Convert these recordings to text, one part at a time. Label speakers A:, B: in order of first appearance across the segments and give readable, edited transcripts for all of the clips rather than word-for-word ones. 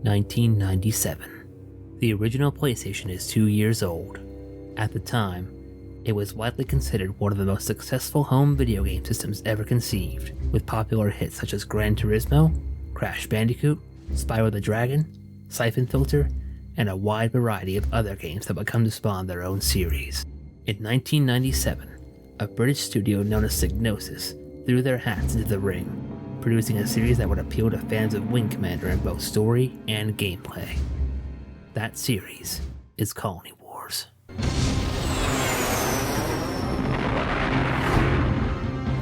A: 1997. The original PlayStation is 2 years old. At the time, it was widely considered one of the most successful home video game systems ever conceived, with popular hits such as Gran Turismo, Crash Bandicoot, Spyro the Dragon, Siphon Filter, and a wide variety of other games that would come to spawn their own series. In 1997, a British studio known as Psygnosis threw their hats into the ring, producing a series that would appeal to fans of Wing Commander in both story and gameplay. That series is Colony Wars.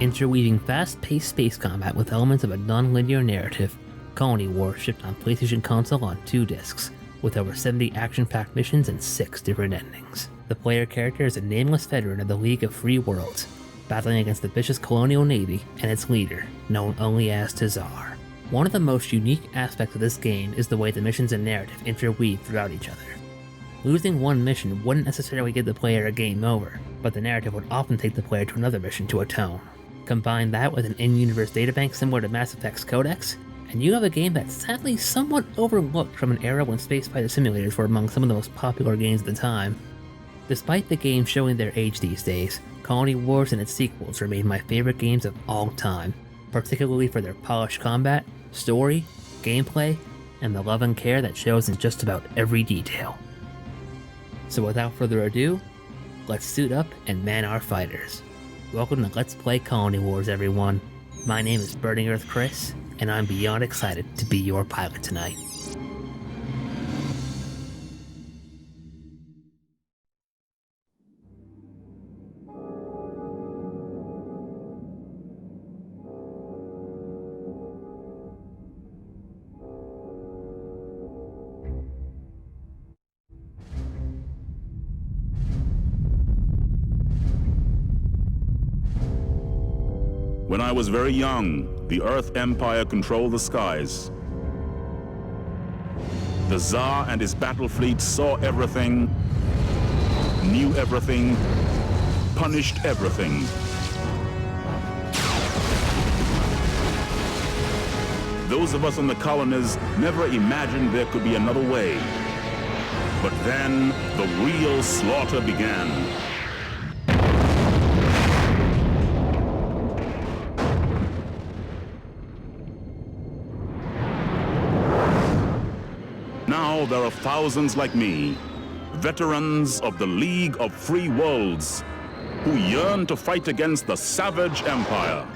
A: Interweaving fast-paced space combat with elements of a non-linear narrative, Colony Wars shipped on PlayStation console on 2 discs, with over 70 action-packed missions and 6 different endings. The player character is a nameless veteran of the League of Free Worlds, battling against the vicious colonial navy and its leader, known only as Tazar. One of the most unique aspects of this game is the way the missions and narrative interweave throughout each other. Losing one mission wouldn't necessarily give the player a game over, but the narrative would often take the player to another mission to atone. Combine that with an in-universe databank similar to Mass Effect's Codex, and you have a game that's sadly somewhat overlooked from an era when space fighter simulators were among some of the most popular games at the time. Despite the game showing their age these days, Colony Wars and its sequels remain my favorite games of all time, particularly for their polished combat, story, gameplay, and the love and care that shows in just about every detail. So without further ado, let's suit up and man our fighters. Welcome to Let's Play Colony Wars, everyone. My name is Burning Earth Chris, and I'm beyond excited to be your pilot tonight.
B: When I was very young, the Earth Empire controlled the skies. The Tsar and his battle fleet saw everything, knew everything, punished everything. Those of us in the colonies never imagined there could be another way. But then, the real slaughter began. Now there are thousands like me, veterans of the League of Free Worlds, who yearn to fight against the savage empire.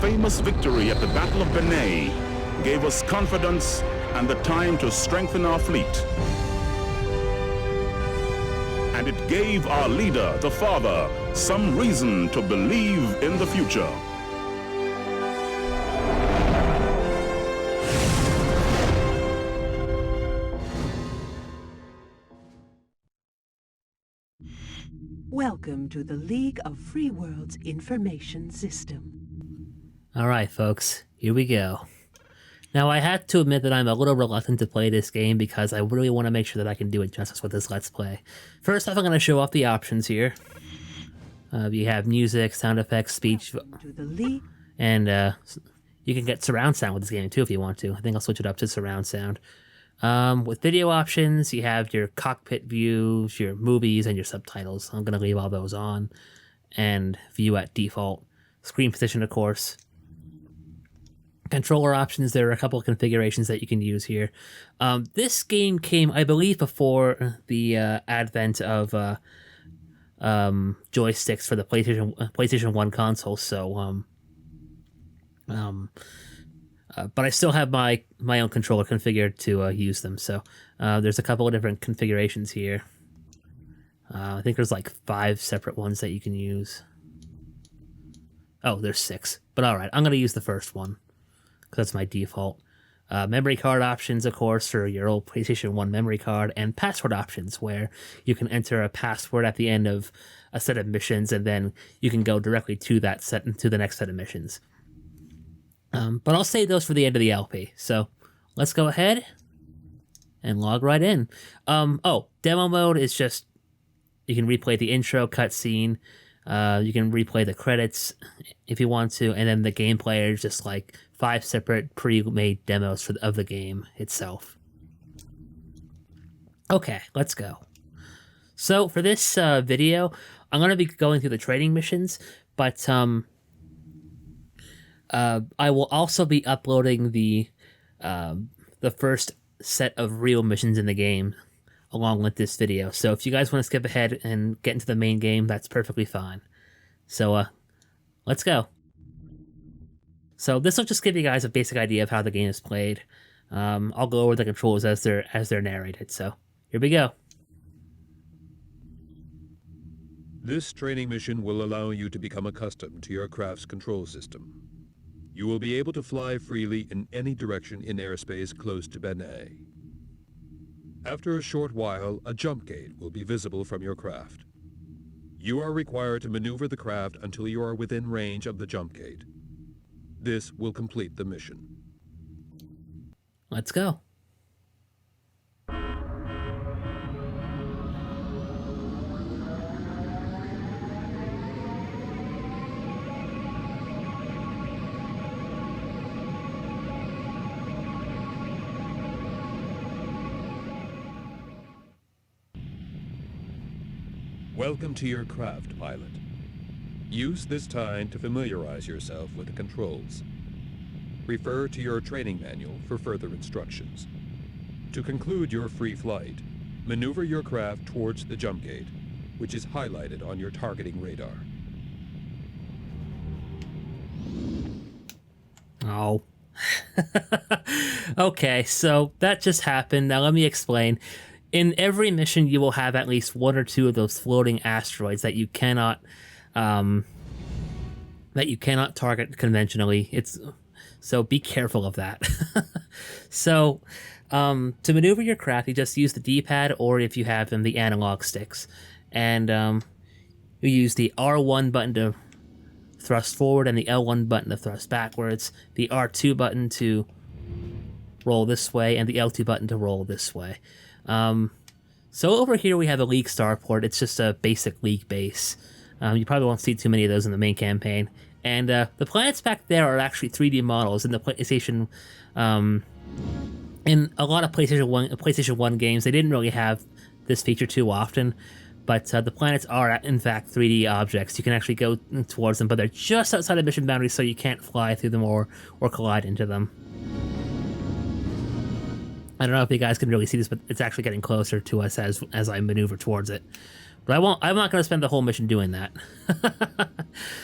B: Famous victory at the Battle of Benay gave us confidence and the time to strengthen our fleet. And it gave our leader, the Father, some reason to believe in the future.
C: Welcome to the League of Free Worlds Information System.
A: Alright folks, here we go. Now I had to admit that I'm a little reluctant to play this game because I really want to make sure that I can do it justice with this Let's Play. First off, I'm going to show off the options here. You have music, sound effects, speech, and you can get surround sound with this game too if you want to. I think I'll switch it up to surround sound. With video options, you have your cockpit views, your movies, and your subtitles. I'm going to leave all those on. And view at default. Screen position, of course. Controller options, there are a couple of configurations that you can use here. This game came, I believe, before the advent of joysticks for the PlayStation 1 console, so but I still have my own controller configured to use them, so there's a couple of different configurations here. I think there's like 5 separate ones that you can use. Oh, there's 6, but alright, I'm going to use the first one, because that's my default. memory card options, of course, for your old PlayStation 1 memory card, and password options, where you can enter a password at the end of a set of missions, and then you can go directly to that set to the next set of missions. But I'll save those for the end of the LP. So let's go ahead and log right in. Demo mode is just, you can replay the intro cutscene. You can replay the credits if you want to, and then the gameplay is just like 5 separate pre-made demos of the game itself. Okay, let's go. So for this video, I'm going to be going through the training missions, but I will also be uploading the first set of real missions in the game along with this video. So if you guys want to skip ahead and get into the main game, that's perfectly fine. So let's go. So this will just give you guys a basic idea of how the game is played. I'll go over the controls as they're narrated. So here we go.
D: This training mission will allow you to become accustomed to your craft's control system. You will be able to fly freely in any direction in airspace close to Benet. After a short while, a jump gate will be visible from your craft. You are required to maneuver the craft until you are within range of the jump gate. This will complete the mission.
A: Let's go.
D: Welcome to your craft, pilot. Use this time to familiarize yourself with the controls. Refer to your training manual for further instructions. To conclude your free flight, maneuver your craft towards the jump gate, which is highlighted on your targeting radar.
A: Oh. Okay, so that just happened. Now let me explain. In every mission, you will have at least 1 or 2 of those floating asteroids that you cannot target conventionally. So be careful of that. So to maneuver your craft, you just use the D-pad, or if you have them, the analog sticks, and you use the R1 button to thrust forward and the L1 button to thrust backwards, the R2 button to roll this way, and the L2 button to roll this way. So over here we have a League starport. It's just a basic League base. You probably won't see too many of those in the main campaign. And the planets back there are actually 3D models in the PlayStation. In a lot of PlayStation 1 games, they didn't really have this feature too often. But the planets are, in fact, 3D objects. You can actually go towards them, but they're just outside of mission boundaries, so you can't fly through them or collide into them. I don't know if you guys can really see this, but it's actually getting closer to us as I maneuver towards it. But I'm not going to spend the whole mission doing that.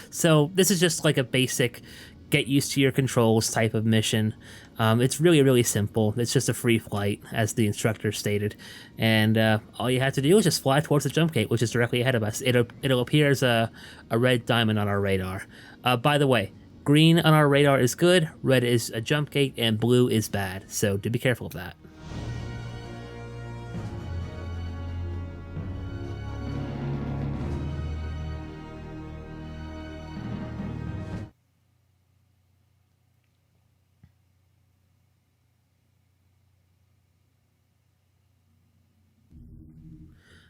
A: So this is just like a basic get used to your controls type of mission. It's really, really simple. It's just a free flight, as the instructor stated. And all you have to do is just fly towards the jump gate, which is directly ahead of us. It'll appear as a red diamond on our radar. By the way, green on our radar is good, red is a jump gate, and blue is bad. So do be careful of that.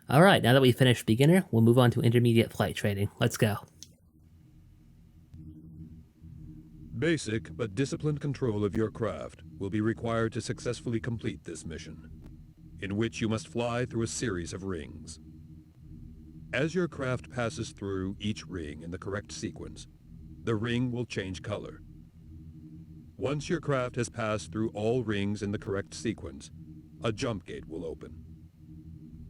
A: Alright, now that we've finished beginner, we'll move on to intermediate flight training. Let's go.
D: Basic but disciplined control of your craft will be required to successfully complete this mission, in which you must fly through a series of rings. As your craft passes through each ring in the correct sequence, the ring will change color. Once your craft has passed through all rings in the correct sequence, a jump gate will open.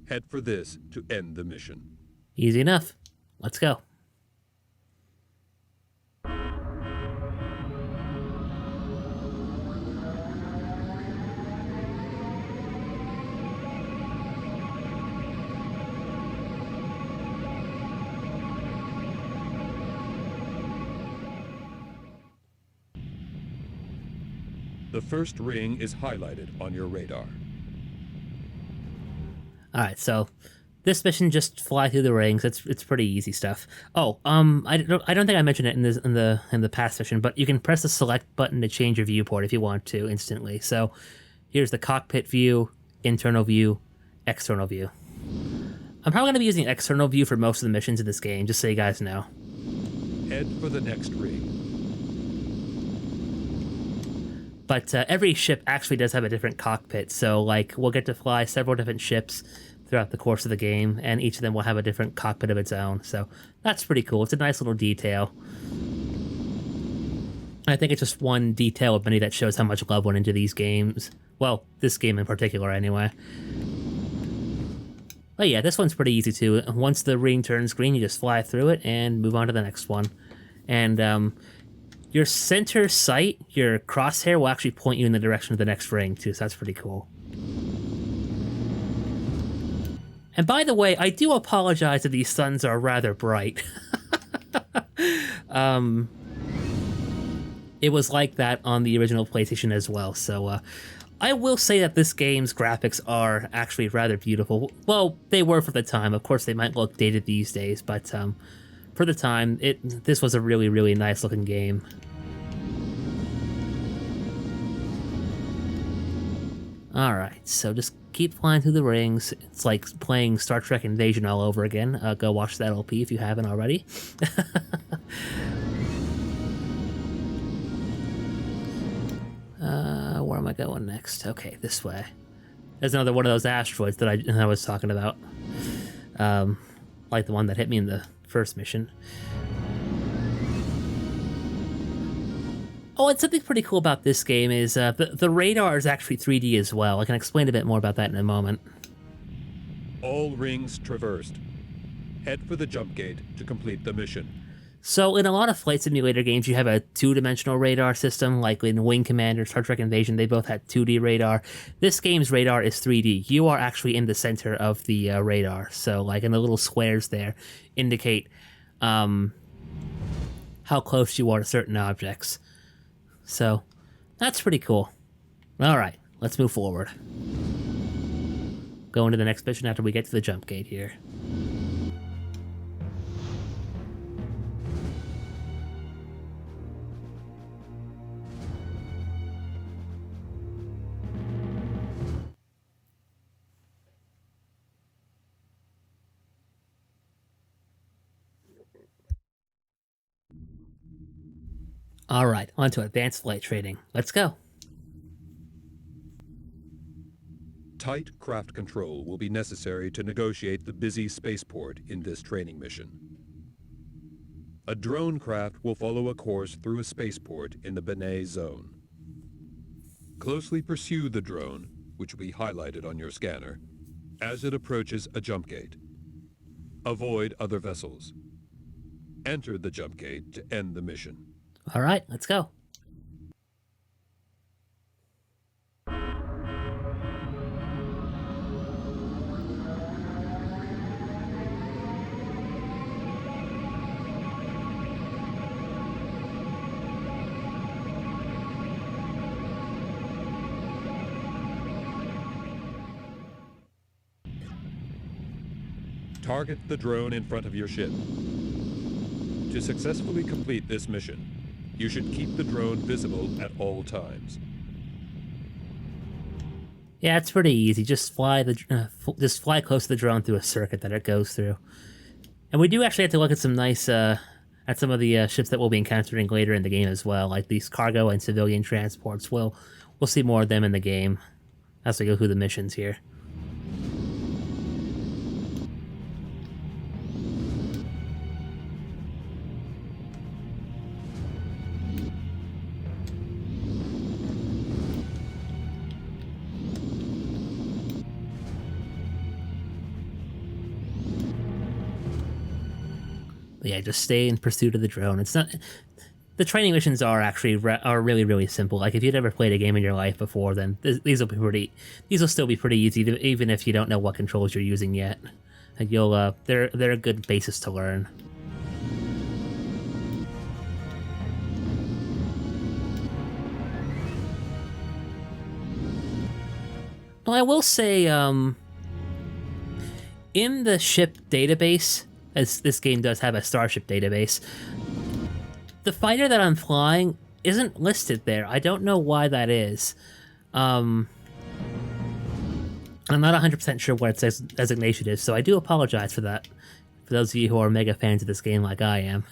D: Head for this to end the mission.
A: Easy enough. Let's go.
D: The first ring is highlighted on your radar.
A: Alright, so this mission, just fly through the rings. It's pretty easy stuff. Oh, I don't think I mentioned it in the past mission, but you can press the select button to change your viewport if you want to instantly. So here's the cockpit view, internal view, external view. I'm probably going to be using external view for most of the missions in this game, just so you guys know.
D: Head for the next ring.
A: But every ship actually does have a different cockpit, so like we'll get to fly several different ships throughout the course of the game, and each of them will have a different cockpit of its own. So that's pretty cool. It's a nice little detail. I think it's just one detail of many that shows how much love went into these games. Well, this game in particular, anyway. But yeah, this one's pretty easy too. Once the ring turns green, you just fly through it and move on to the next one. And your center sight, your crosshair, will actually point you in the direction of the next ring too, so that's pretty cool. And by the way, I do apologize that these suns are rather bright. It was like that on the original PlayStation as well, so I will say that this game's graphics are actually rather beautiful. Well, they were for the time. Of course, they might look dated these days, but for the time, this was a really, really nice looking game. Alright, so just keep flying through the rings. It's like playing Star Trek Invasion all over again. Go watch that LP if you haven't already. Where am I going next? Okay, this way. There's another one of those asteroids that I was talking about. Like the one that hit me in the first mission. Oh, and something pretty cool about this game is the radar is actually 3D as well. I can explain a bit more about that in a moment.
D: All rings traversed. Head for the jump gate to complete the mission.
A: So in a lot of flight simulator games, you have a two-dimensional radar system, like in Wing Commander, Star Trek Invasion, they both had 2D radar. This game's radar is 3D. You are actually in the center of the radar. So like in the little squares there indicate how close you are to certain objects. So that's pretty cool. All right, let's move forward. Go into the next mission after we get to the jump gate here. All right, on to advanced flight training. Let's go.
D: Tight craft control will be necessary to negotiate the busy spaceport in this training mission. A drone craft will follow a course through a spaceport in the Benet zone. Closely pursue the drone, which will be highlighted on your scanner, as it approaches a jump gate. Avoid other vessels. Enter the jump gate to end the mission.
A: All right, let's go.
D: Target the drone in front of your ship. To successfully complete this mission, you should keep the drone visible at all times.
A: Yeah, it's pretty easy. Just fly close to the drone through a circuit that it goes through. And we do actually have to look at some nice at some of the ships that we'll be encountering later in the game as well, like these cargo and civilian transports. We'll see more of them in the game as we go through the missions here. But yeah, just stay in pursuit of the drone. It's not. The training missions are actually really, really simple. Like if you'd ever played a game in your life before, then these will still be pretty easy, even if you don't know what controls you're using yet. And they're a good basis to learn. Well, I will say, in the ship database, as this game does have a starship database, the fighter that I'm flying isn't listed there. I don't know why that is. I'm not 100% sure what its designation is, so I do apologize for that, for those of you who are mega fans of this game like I am.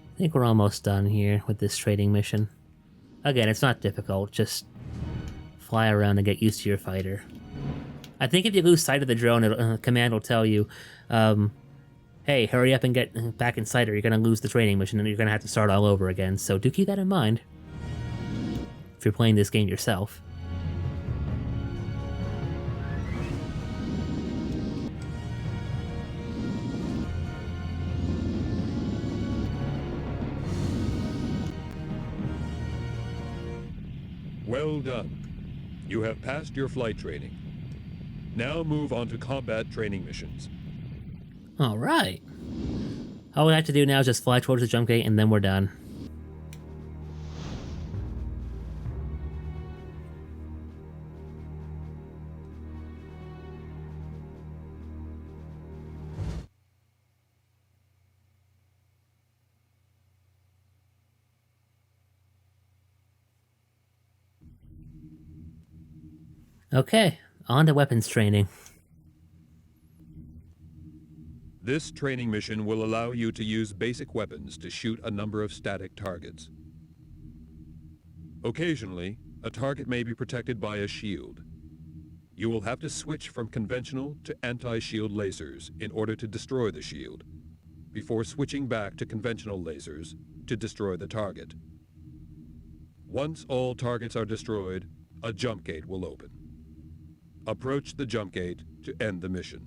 A: I think we're almost done here with this trading mission. Again, it's not difficult, just fly around and get used to your fighter. I think if you lose sight of the drone, command will tell you, hey, hurry up and get back in sight or you're going to lose the training mission and you're going to have to start all over again. So do keep that in mind if you're playing this game yourself.
D: Well done. You have passed your flight training. Now move on to combat training missions.
A: All right. All we have to do now is just fly towards the jump gate and then we're done. Okay, on to weapons training.
D: This training mission will allow you to use basic weapons to shoot a number of static targets. Occasionally, a target may be protected by a shield. You will have to switch from conventional to anti-shield lasers in order to destroy the shield, before switching back to conventional lasers to destroy the target. Once all targets are destroyed, a jump gate will open. Approach the jump gate to end the mission.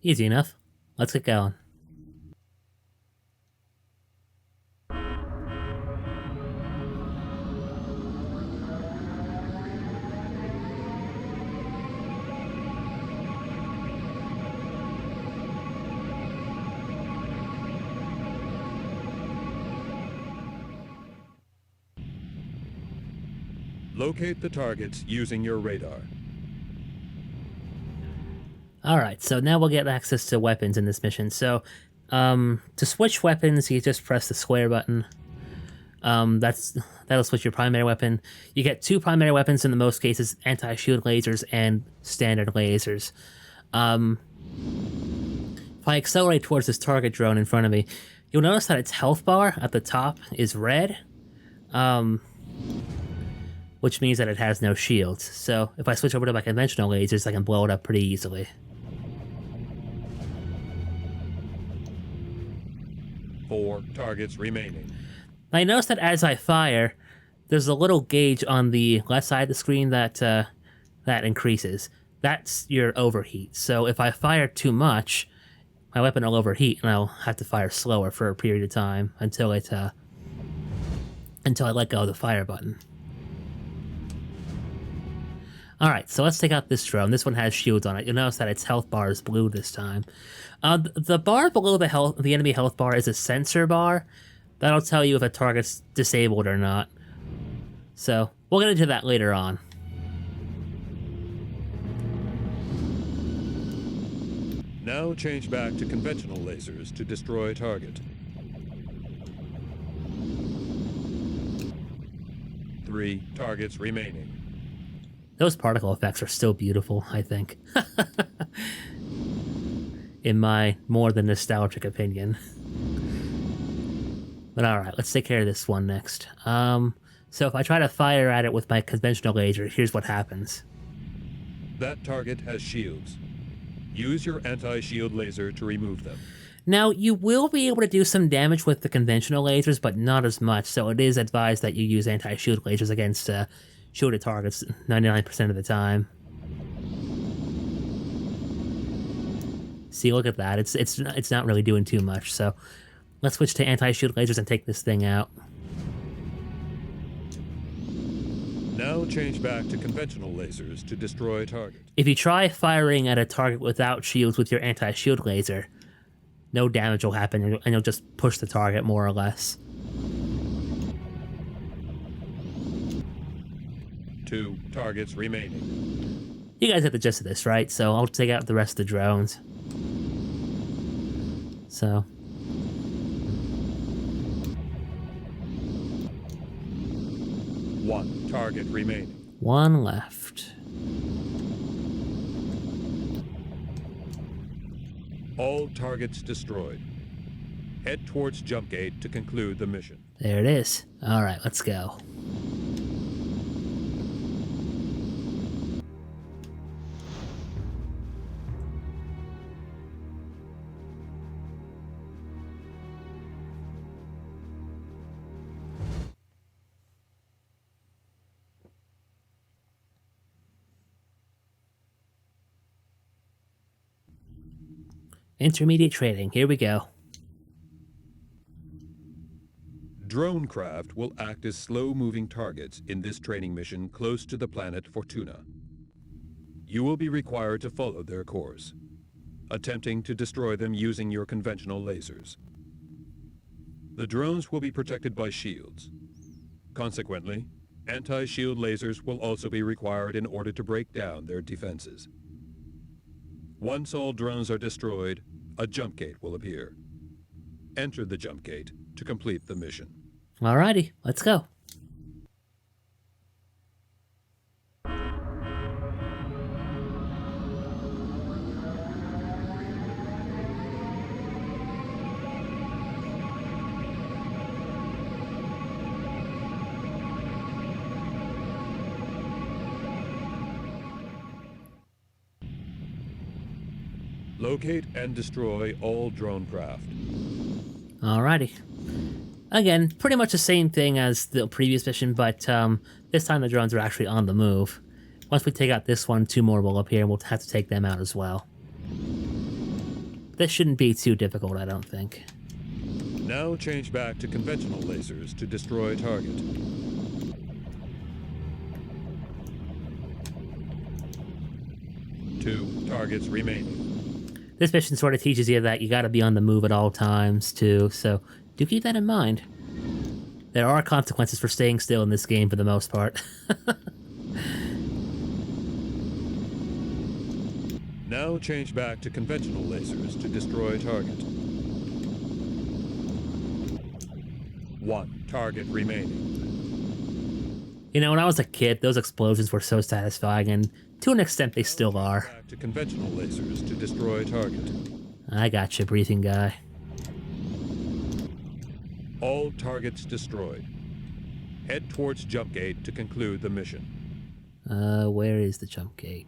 A: Easy enough. Let's get going.
D: Locate the targets using your radar.
A: Alright, so now we'll get access to weapons in this mission. So, to switch weapons, you just press the square button. That'll switch your primary weapon. You get two primary weapons in the most cases, anti-shield lasers and standard lasers. If I accelerate towards this target drone in front of me, you'll notice that its health bar at the top is red, which means that it has no shields. So if I switch over to my conventional lasers, I can blow it up pretty easily.
D: Four targets remaining.
A: I notice that as I fire, there's a little gauge on the left side of the screen that increases. That's your overheat. So if I fire too much, my weapon will overheat, and I'll have to fire slower for a period of time until I let go of the fire button. Alright, so let's take out this drone. This one has shields on it. You'll notice that its health bar is blue this time. The bar below the enemy health bar is a sensor bar. That'll tell you if a target's disabled or not. So, we'll get into that later on.
D: Now change back to conventional lasers to destroy target. 3 targets remaining.
A: Those particle effects are still beautiful, I think. In my more than nostalgic opinion. But alright, let's take care of this one next. So if I try to fire at it with my conventional laser, here's what happens.
D: That target has shields. Use your anti-shield laser to remove them.
A: Now, you will be able to do some damage with the conventional lasers, but not as much, so it is advised that you use anti-shield lasers against shielded targets 99% of the time. See, look at that. It's not really doing too much, so Let's switch to anti-shield lasers and take this thing out.
D: Now change back to conventional lasers to destroy a target.
A: If you try firing at a target without shields with your anti-shield laser, no damage will happen, and you'll just push the target more or less.
D: 2 targets remaining.
A: You guys have the gist of this, right? So I'll take out the rest of the drones. So...
D: 1 target remaining.
A: 1 left.
D: All targets destroyed. Head towards jump gate to conclude the mission.
A: There it is. Alright, let's go. Intermediate training, here we go.
D: Drone craft will act as slow-moving targets in this training mission close to the planet Fortuna. You will be required to follow their course, attempting to destroy them using your conventional lasers. The drones will be protected by shields. Consequently, anti-shield lasers will also be required in order to break down their defenses. Once all drones are destroyed, a jump gate will appear. Enter the jump gate to complete the mission.
A: Alrighty, let's go.
D: Locate and destroy all drone craft.
A: Alrighty. Again, pretty much the same thing as the previous mission, but this time the drones are actually on the move. Once we take out this one, 2 more will appear, and we'll have to take them out as well. This shouldn't be too difficult, I don't think.
D: Now change back to conventional lasers to destroy target. Two targets remaining.
A: This mission sort of teaches you that you gotta be on the move at all times, too, so do keep that in mind. There are consequences for staying still in this game for the most part.
D: Now change back to conventional lasers to destroy target. 1 target remaining.
A: You know, when I was a kid, those explosions were so satisfying, and to an extent they still are.
D: Back to conventional lasers to destroy target.
A: I gotcha, briefing guy.
D: All targets destroyed. Head towards jump gate to conclude the mission.
A: Where is the jump gate?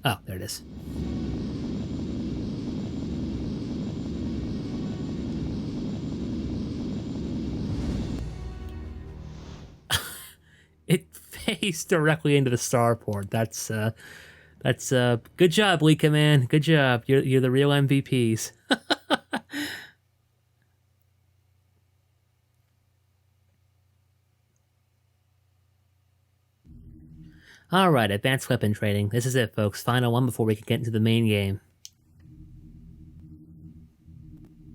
A: Oh, there it is. It faced directly into the starport. That's good job, Lika, man. Good job. You're the real MVPs. Alright, advanced weapon training. This is it, folks. Final one before we can get into the main game.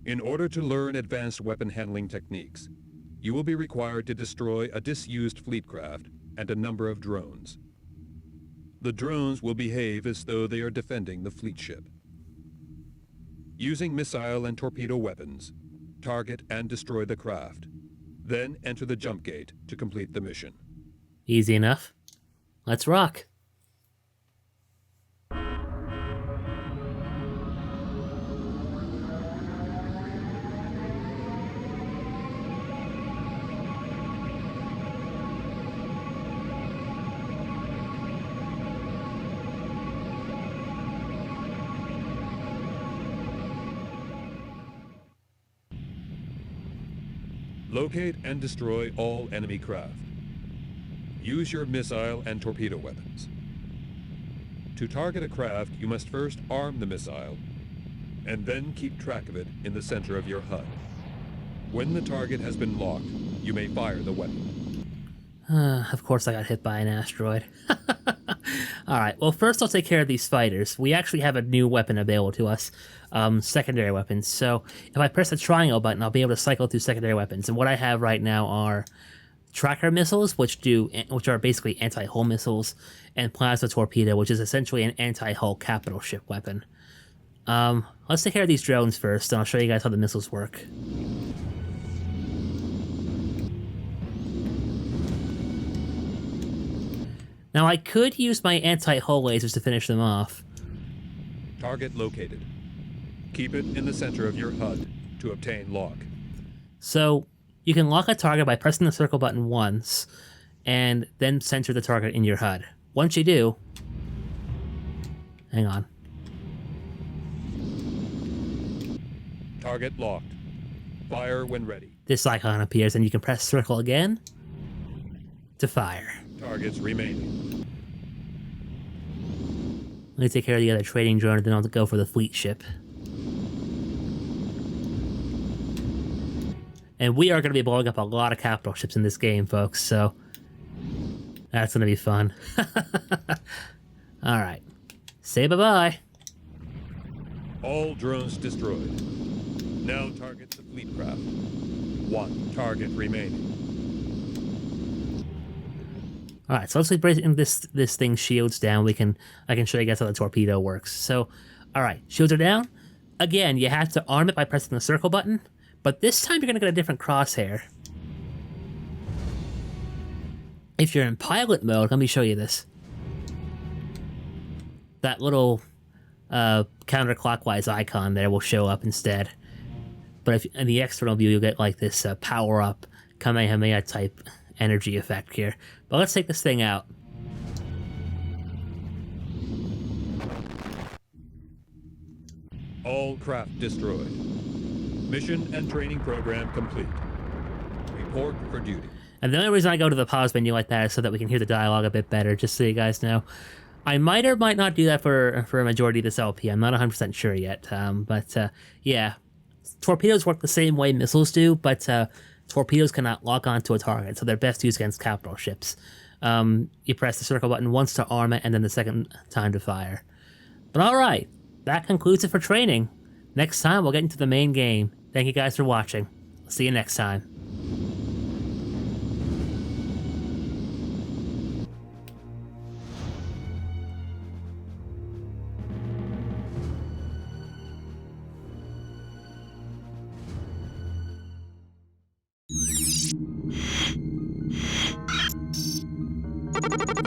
D: In order to learn advanced weapon handling techniques, you will be required to destroy a disused fleet craft and a number of drones. The drones will behave as though they are defending the fleet ship. Using missile and torpedo weapons, target and destroy the craft. Then enter the jump gate to complete the mission.
A: Easy enough. Let's rock.
D: Locate and destroy all enemy craft. Use your missile and torpedo weapons. To target a craft, you must first arm the missile, and then keep track of it in the center of your HUD. When the target has been locked, you may fire the weapon.
A: Of course I got hit by an asteroid. Alright, well first I'll take care of these fighters. We actually have a new weapon available to us, secondary weapons. So if I press the triangle button, I'll be able to cycle through secondary weapons. And what I have right now are tracker missiles, which are basically anti-hull missiles, and plasma torpedo, which is essentially an anti-hull capital ship weapon. Let's take care of these drones first, and I'll show you guys how the missiles work. Now I could use my anti-hull lasers to finish them off.
D: Target located. Keep it in the center of your HUD to obtain lock.
A: So you can lock a target by pressing the circle button once, and then center the target in your HUD. Once you do... Hang on.
D: Target locked. Fire when ready.
A: This icon appears, and you can press circle again to fire.
D: Targets remaining.
A: Let me take care of the other trading drone, and then I'll go for the fleet ship. And we are going to be blowing up a lot of capital ships in this game, folks, so that's going to be fun. Alright. Say bye-bye.
D: All drones destroyed. Now target the fleet craft. One target remaining.
A: Alright, so let's bring this thing's shields down. I can show you guys how the torpedo works. So, alright, shields are down. Again, you have to arm it by pressing the circle button, but this time you're going to get a different crosshair. If you're in pilot mode, let me show you this. That little counterclockwise icon there will show up instead. But if in the external view, you'll get like this power-up Kamehameha type energy effect here. But let's take this thing out.
D: All craft destroyed. Mission and training program complete. Report for duty.
A: And the only reason I go to the pause menu like that is so that we can hear the dialogue a bit better, just so you guys know. I might or might not do that for a majority of this LP. I'm not 100% sure yet. Yeah. Torpedoes work the same way missiles do, but torpedoes cannot lock onto a target, so they're best used against capital ships. You press the circle button once to arm it, and then the second time to fire. But alright, that concludes it for training. Next time, we'll get into the main game. Thank you guys for watching. See you next time.
E: You